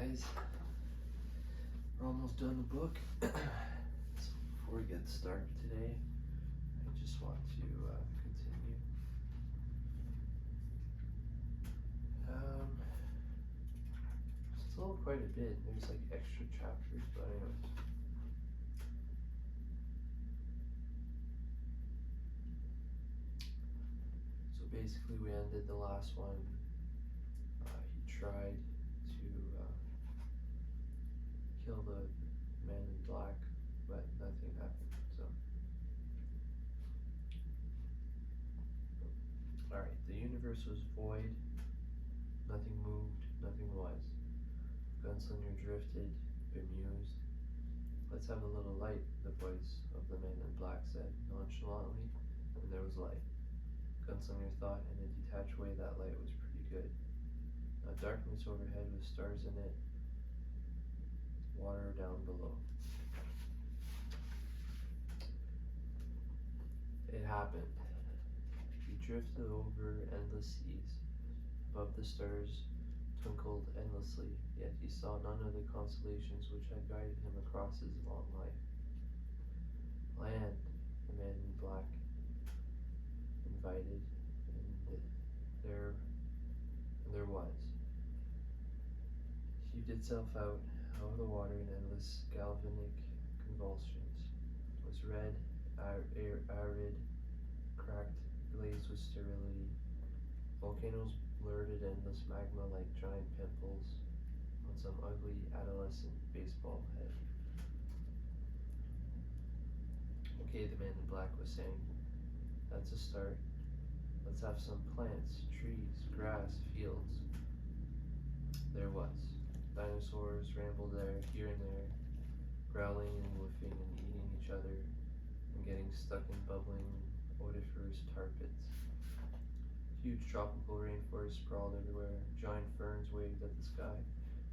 guys. We're almost done the book. So before we get started today, I just want to continue. Still quite a bit. There's like extra chapters, but anyways. So basically we ended the last one. He tried to kill the man in black, but nothing happened. So, alright, the universe was void, nothing moved, nothing was. Gunslinger drifted, bemused. Let's have a little light, the voice of the man in black said nonchalantly, and there was light. Gunslinger thought in a detached way that light was pretty good. Darkness overhead with stars in it, water down below. It happened. He drifted over endless seas. Above the stars twinkled endlessly, yet he saw none of the constellations which had guided him across his long life. Land, the man in black invited, and there was. Heaved itself out of the water in endless galvanic convulsions. It was red, arid, cracked, glazed with sterility. Volcanoes blurted endless magma like giant pimples on some ugly adolescent baseball head. Okay, the man in black was saying, that's a start. Let's have some plants, trees, grass, fields. There was. Dinosaurs rambled there, here and there, growling and woofing and eating each other and getting stuck in bubbling, odoriferous tar pits. Huge tropical rainforests sprawled everywhere. Giant ferns waved at the sky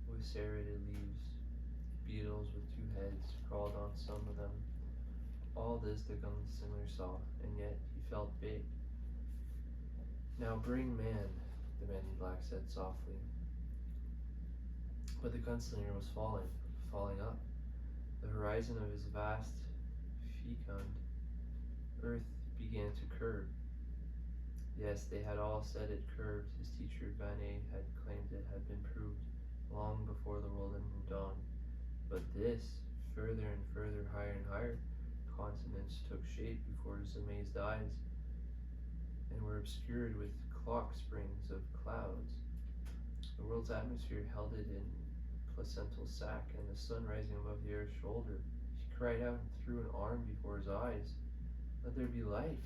with serrated leaves. Beetles with two heads crawled on some of them. All this the gunslinger saw, and yet he felt big. Now bring man, the man in black said softly. But the gunslinger was falling up. The horizon of his vast, fecund earth began to curve. Yes, they had all said it curved. His teacher Vanet had claimed it had been proved long before the world had moved on. But this, further and further, higher and higher, continents took shape before his amazed eyes, and were obscured with clock springs of clouds. The world's atmosphere held it in placental sac, and the sun rising above the earth's shoulder. He cried out and threw an arm before his eyes. Let there be light.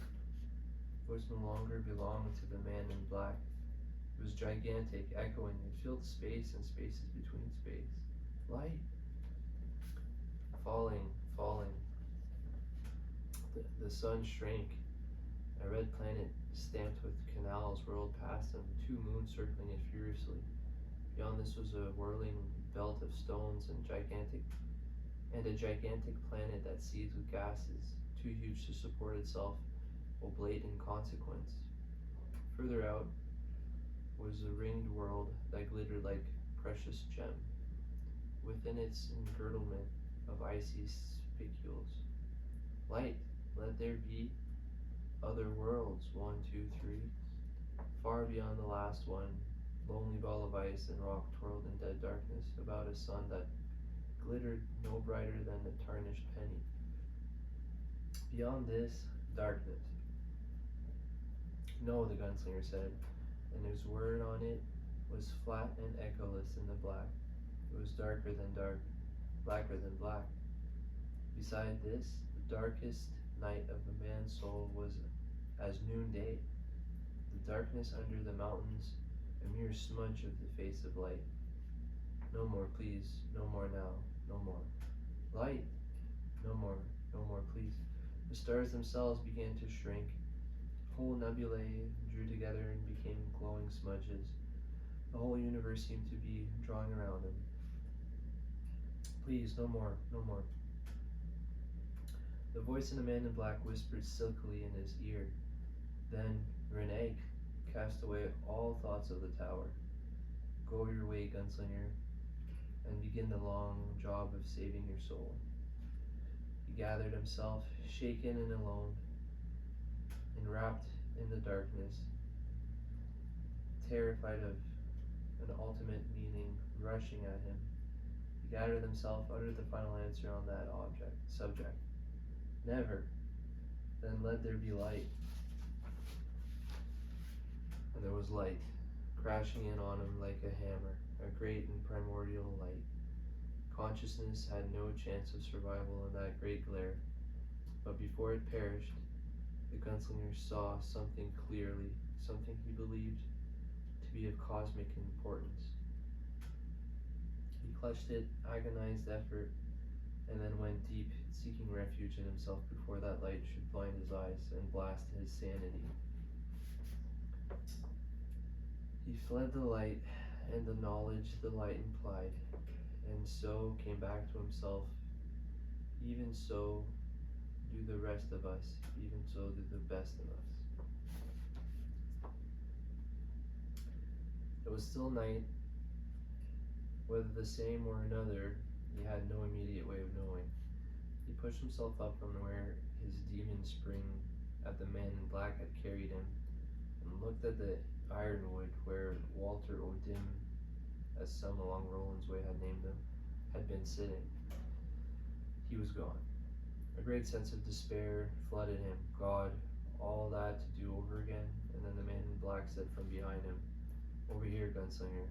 The voice no longer belonged to the man in black. It was gigantic, echoing. It filled space and spaces between space. Light. Falling. The sun shrank. A red planet stamped with canals rolled past them, two moons circling it furiously. Beyond this was a whirling belt of stones and a gigantic planet that seethed with gases, too huge to support itself, oblate in consequence. Further out was a ringed world that glittered like precious gem, within its engirdlement of icy spicules. Light, let there be other worlds, 1, 2, 3. Far beyond the last one, lonely ball of ice and rock twirled in dead darkness about a sun that glittered no brighter than a tarnished penny. Beyond this, darkness. No, the gunslinger said, and his word on it was flat and echoless in the black. It was darker than dark, blacker than black. Beside this, the darkest night of a man's soul was as noonday. The darkness under the mountains, a mere smudge of the face of light. No more, please. No more now. No more. Light. No more. No more, please. The stars themselves began to shrink. Whole nebulae drew together and became glowing smudges. The whole universe seemed to be drawing around him. Please, no more. No more. The voice of the man in black whispered silkily in his ear. Then Renee cast away all thoughts of the tower. Go your way, gunslinger. and begin the long job of saving your soul. He gathered himself, shaken and alone, enwrapped in the darkness, terrified of an ultimate meaning rushing at him. He gathered himself, uttered the final answer on that subject. Never. Then let there be light. And there was light, crashing in on him like a hammer, a great and primordial light. Consciousness had no chance of survival in that great glare, but before it perished, the gunslinger saw something clearly, something he believed to be of cosmic importance. He clutched it, agonized effort, and then went deep, seeking refuge in himself before that light should blind his eyes and blast his sanity. He fled the light and the knowledge the light implied, and so came back to himself. Even so do the rest of us, even so do the best of us. It was still night. Whether the same or another, he had no immediate way of knowing. He pushed himself up from where his demon spring at the man in black had carried him, and looked at the ironwood where Walter O'Dim, as some along Roland's Way had named him, had been sitting. He was gone. A great sense of despair flooded him. God, all that to do over again? And then the man in black said from behind him, "Over here, gunslinger.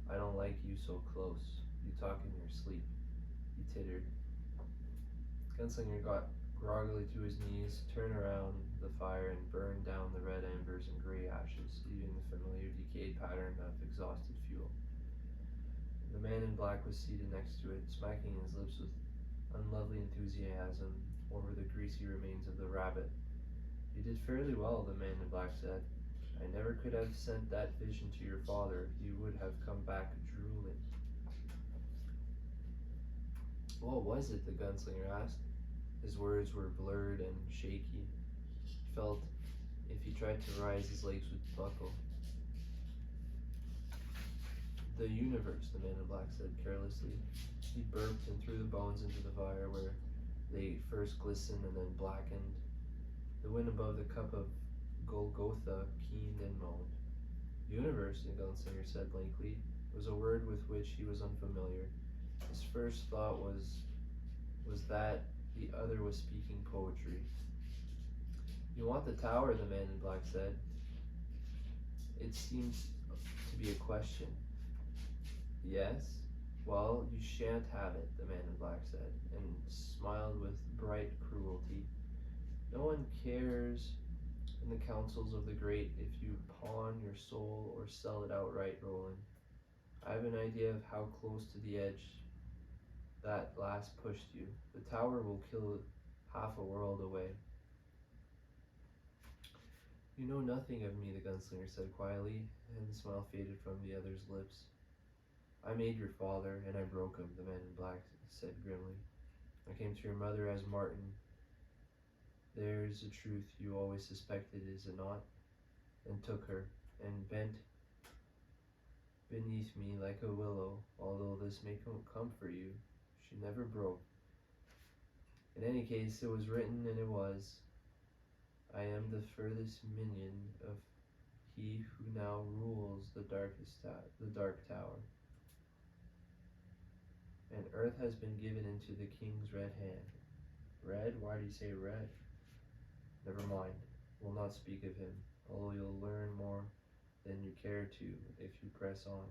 I don't like you so close. You talk in your sleep." He tittered. Gunslinger got groggily to his knees, turned around the fire, and burned down the red embers and gray ashes, leaving the familiar decayed pattern of exhausted fuel. The man in black was seated next to it, smacking his lips with unlovely enthusiasm over the greasy remains of the rabbit. "You did fairly well," the man in black said. "I never could have sent that vision to your father. He would have come back drooling." "What was it?" the gunslinger asked. His words were blurred and shaky. He felt if he tried to rise, his legs would buckle. "The universe," the man in black said carelessly. He burped and threw the bones into the fire, where they first glistened and then blackened. The wind above the cup of Golgotha keened and moaned. "Universe," the gunslinger said blankly. It was a word with which he was unfamiliar. His first thought was that the other was speaking poetry. "You want the tower," the man in black said. It seemed to be a question. "Yes? Well, you shan't have it," the man in black said, and smiled with bright cruelty. "No one cares in the councils of the great if you pawn your soul or sell it outright, Roland. I have an idea of how close to the edge that last pushed you. The tower will kill half a world away." "You know nothing of me," the gunslinger said quietly, and the smile faded from the other's lips. "I made your father, and I broke him," the man in black said grimly. "I came to your mother as Martin. There's a truth you always suspected, is it not? And took her, and bent beneath me like a willow, although this may comfort you. She never broke. In any case, it was written, and it was. I am the furthest minion of he who now rules the dark tower. And earth has been given into the king's red hand." "Red? Why do you say red?" "Never mind. We'll not speak of him, although you'll learn more than you care to if you press on.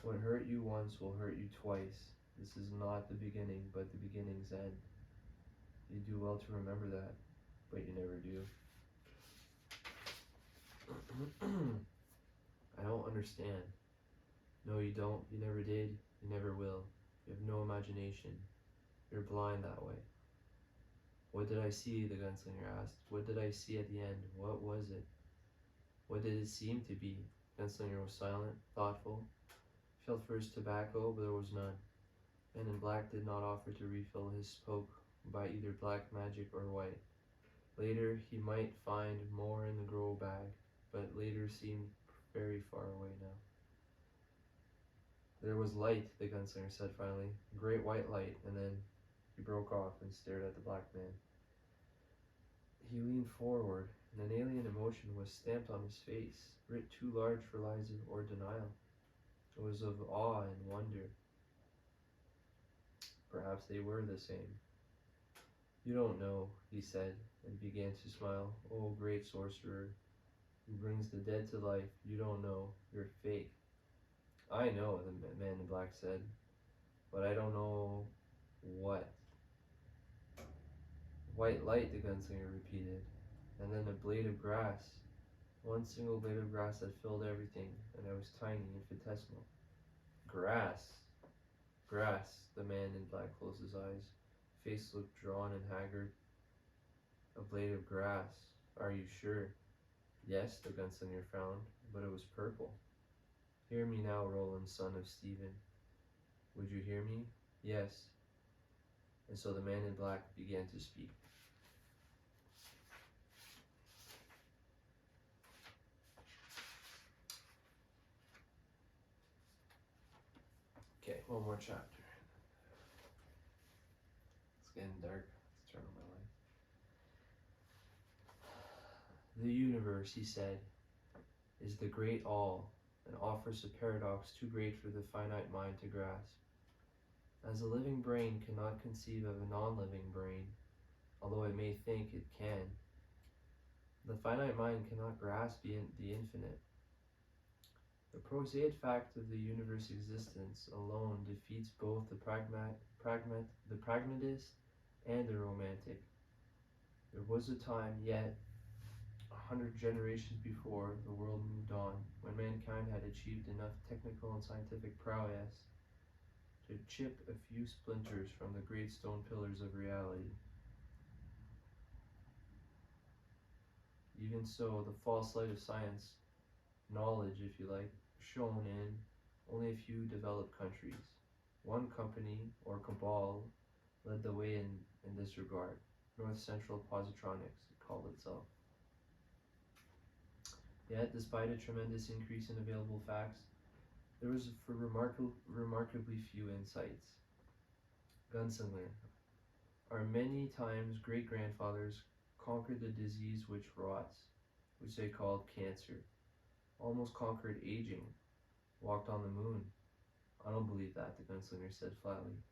What hurt you once will hurt you twice. This is not the beginning, but the beginning's end. You do well to remember that, but you never do." "I don't understand." "No, you don't. You never did. You never will. You have no imagination. You're blind that way." "What did I see?" the gunslinger asked. "What did I see at the end? What was it? What did it seem to be?" Gunslinger was silent, thoughtful. He felt for his tobacco, but there was none. Man in black did not offer to refill his smoke by either black magic or white. Later he might find more in the grow bag, but later seemed very far away now. There was light, the gunslinger said finally, great white light, and then he broke off and stared at the black man. He leaned forward, and an alien emotion was stamped on his face, writ too large for lies or denial. It was of awe and wonder. Perhaps they were the same. You don't know, he said, and began to smile. Oh, great sorcerer, who brings the dead to life, you don't know, you're fake. I know, the man in black said, but I don't know what. White light, the gunslinger repeated, and then a blade of grass, one single blade of grass that filled everything, and I was tiny, infinitesimal. Grass, grass, the man in black closed his eyes. Face looked drawn and haggard. A blade of grass, are you sure? Yes, the gunslinger frowned, but it was purple. Hear me now, Roland, son of Stephen. Would you hear me? Yes. And so the man in black began to speak. Okay, one more chapter. It's getting dark. Let's turn on my light. The universe, he said, is the great all, and offers a paradox too great for the finite mind to grasp. As a living brain cannot conceive of a non-living brain, although it may think it can, the finite mind cannot grasp the infinite. The prosaic fact of the universe existence alone defeats both the pragmatist and the romantic. There was a time, yet 100 generations before the world moved on, when mankind had achieved enough technical and scientific prowess to chip a few splinters from the great stone pillars of reality. Even so, the false light of science, knowledge if you like, shone in only a few developed countries. One company, or cabal, led the way in this regard. North Central Positronics, it called itself. Yet, despite a tremendous increase in available facts, there was for remarkably few insights. Gunslinger, our many times great-grandfathers conquered the disease which rots, which they called cancer, almost conquered aging, walked on the moon. I don't believe that, the gunslinger said flatly.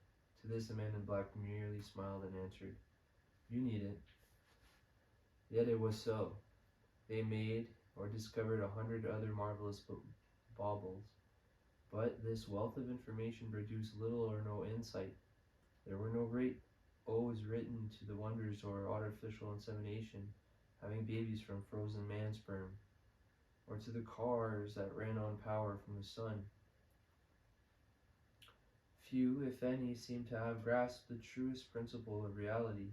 To this, the man in black merely smiled and answered, you need it. Yet it was so. They made or discovered 100 other marvelous baubles, but this wealth of information produced little or no insight. There were no great odes written to the wonders or artificial insemination, having babies from frozen man sperm, or to the cars that ran on power from the sun. Few, if any, seem to have grasped the truest principle of reality.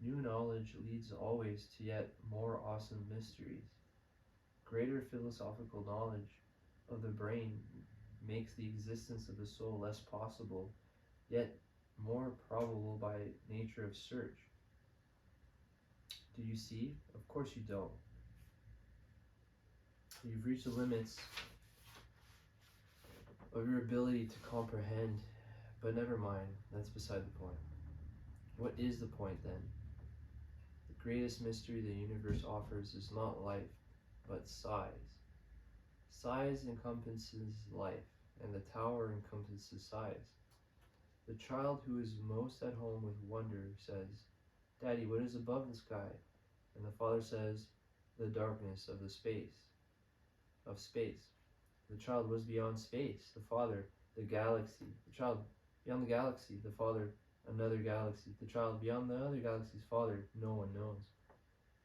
New knowledge leads always to yet more awesome mysteries. Greater philosophical knowledge of the brain makes the existence of the soul less possible, yet more probable by nature of search. Do you see? Of course you don't. You've reached the limits of your ability to comprehend, but never mind, that's beside the point. What is the point then? The greatest mystery the universe offers is not life, but size. Size encompasses life, and the tower encompasses size. The child who is most at home with wonder says, Daddy, what is above the sky? And the father says, the darkness of space. The child was beyond space, the father, the galaxy. The child beyond the galaxy, the father, another galaxy. The child beyond the other galaxy's father, no one knows.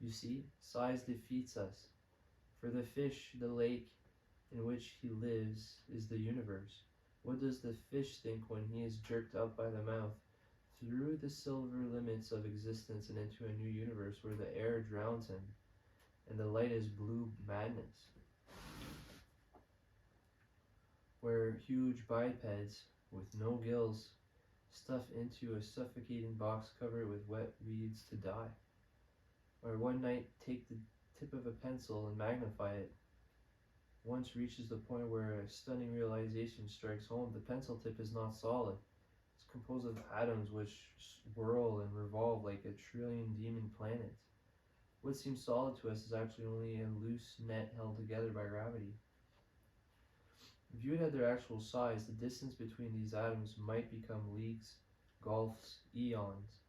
You see, size defeats us. For the fish, the lake in which he lives is the universe. What does the fish think when he is jerked up by the mouth through the silver limits of existence and into a new universe where the air drowns him and the light is blue madness? Where huge bipeds with no gills stuff into a suffocating box covered with wet weeds to die. Or one night take the tip of a pencil and magnify it once reaches the point where a stunning realization strikes home, the pencil tip is not solid. It's composed of atoms which whirl and revolve like a trillion demon planets. What seems solid to us is actually only a loose net held together by gravity. Viewed at their actual size, the distance between these atoms might become leagues, gulfs, eons.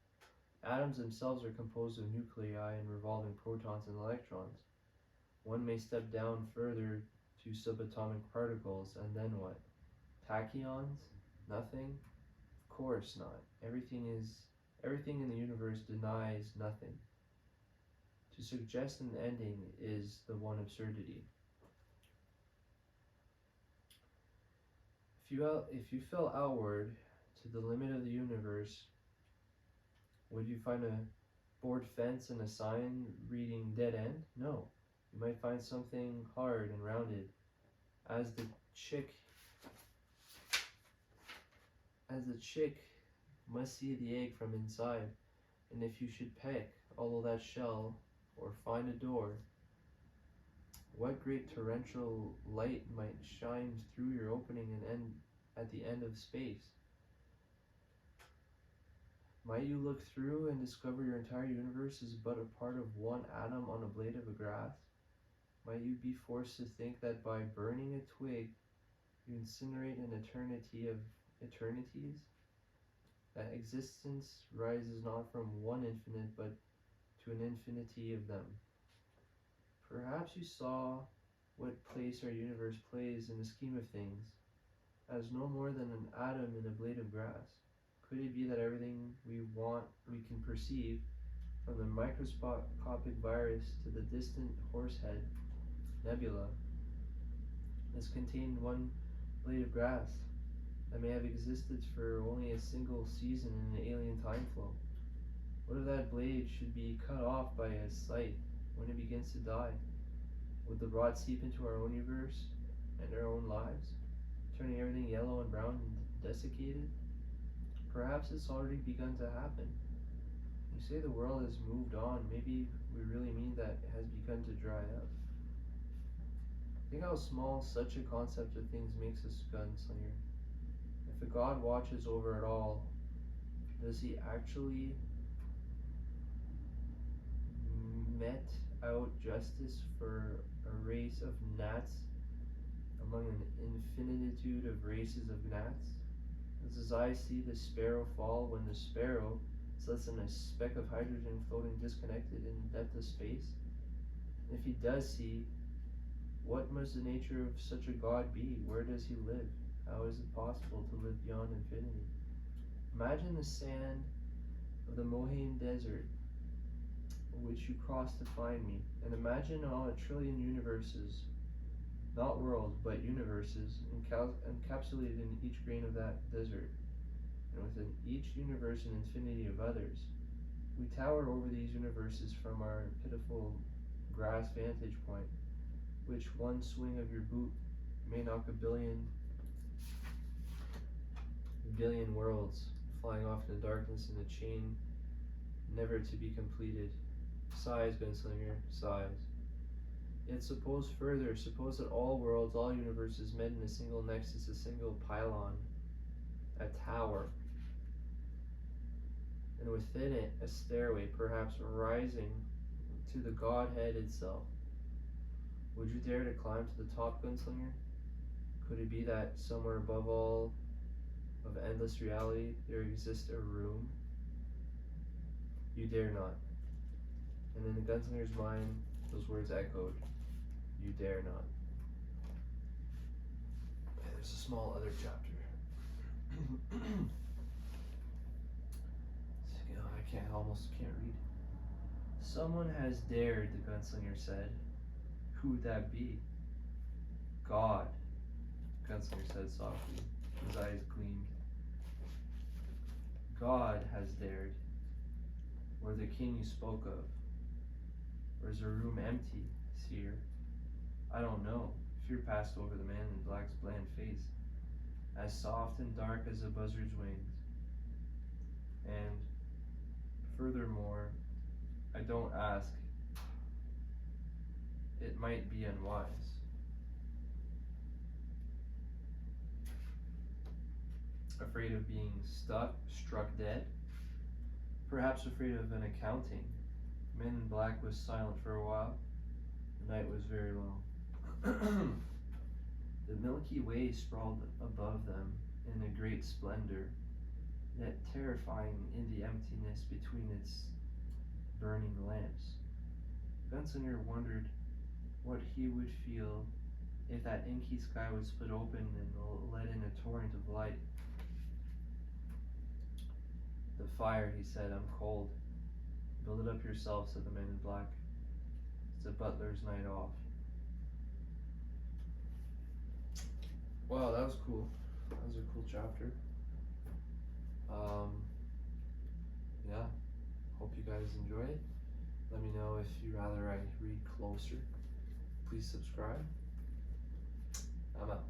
Atoms themselves are composed of nuclei and revolving protons and electrons. One may step down further to subatomic particles, and then what? Tachyons? Nothing? Of course not. Everything in the universe denies nothing. To suggest an ending is the one absurdity. If you fell outward to the limit of the universe, would you find a board fence and a sign reading dead end? No. You might find something hard and rounded, as the chick must see the egg from inside. And if you should peck all of that shell or find a door, what great torrential light might shine through your opening and end at the end of space? Might you look through and discover your entire universe is but a part of one atom on a blade of grass? Might you be forced to think that by burning a twig, you incinerate an eternity of eternities? That existence rises not from one infinite, but to an infinity of them. Perhaps you saw what place our universe plays in the scheme of things, as no more than an atom in a blade of grass. Could it be that everything we can perceive, from the microscopic virus to the distant horsehead nebula, is contained in one blade of grass that may have existed for only a single season in an alien time flow? What if that blade should be cut off by a scythe when it begins to die? Would the rot seep into our own universe and our own lives, turning everything yellow and brown and desiccated? Perhaps it's already begun to happen. You say the world has moved on. Maybe we really mean that it has begun to dry up. Think how small such a concept of things makes us, gunslinger. If a God watches over it all, does he actually met out justice for a race of gnats among an infinitude of races of gnats? Does his eye see the sparrow fall when the sparrow is less than a speck of hydrogen floating disconnected in the depth of space? And if he does see, what must the nature of such a God be? Where does he live? How is it possible to live beyond infinity? Imagine the sand of the Mohaine Desert, which you crossed to find me, and imagine all a trillion universes, not worlds, but universes, encapsulated in each grain of that desert, and within each universe an infinity of others. We tower over these universes from our pitiful grass vantage point, which one swing of your boot may knock a billion worlds flying off in the darkness in a chain never to be completed. Sighs, Gunslinger, sighs. Yet suppose further, suppose that all worlds, all universes met in a single nexus, a single pylon, a tower, and within it a stairway, perhaps rising to the Godhead itself. Would you dare to climb to the top, Gunslinger? Could it be that somewhere above all of endless reality there exists a room? You dare not. And in the Gunslinger's mind, those words echoed. You dare not. Okay, there's a small other chapter. Almost can't read. Someone has dared, the Gunslinger said. Who would that be? God, the Gunslinger said softly. His eyes gleamed. God has dared. Or the king you spoke of. Or is the room empty, seer? I don't know. Fear passed over the man in black's bland face, as soft and dark as a buzzard's wings. And furthermore, I don't ask. It might be unwise. afraid of being struck dead, perhaps afraid of an accounting. The man in black was silent for a while. The night was very long. The Milky Way sprawled above them in a great splendor, yet terrifying in the emptiness between its burning lamps. Bensoner wondered what he would feel if that inky sky was split open and let in a torrent of light. The fire, he said, I'm cold. Build it up yourself, said the man in black. It's a butler's night off. Wow, that was cool. That was a cool chapter. Yeah, hope you guys enjoy it. Let me know if you'd rather I read closer. Please subscribe. I'm out.